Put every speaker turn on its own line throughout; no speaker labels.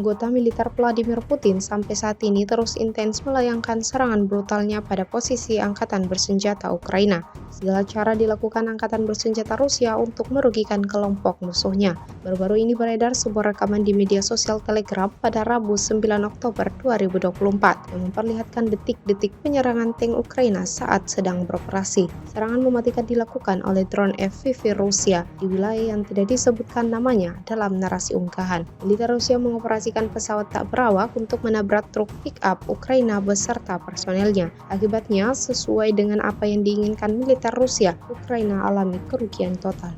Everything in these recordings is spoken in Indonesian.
Anggota militer Vladimir Putin sampai saat ini terus intens melayangkan serangan brutalnya pada posisi angkatan bersenjata Ukraina. Segala cara dilakukan angkatan bersenjata Rusia untuk merugikan kelompok musuhnya. Baru-baru ini beredar sebuah rekaman di media sosial Telegram pada Rabu 9 Oktober 2024 yang memperlihatkan detik-detik penyerangan tank Ukraina saat sedang beroperasi. Serangan mematikan dilakukan oleh drone FPV Rusia di wilayah yang tidak disebutkan namanya dalam narasi unggahan. Militer Rusia mengoperasikan pesawat tak berawak untuk menabrak truk pick-up Ukraina beserta personelnya. Akibatnya, sesuai dengan apa yang diinginkan militer Rusia, Ukraina alami kerugian total.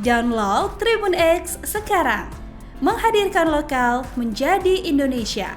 Download Tribun X sekarang, menghadirkan lokal menjadi Indonesia.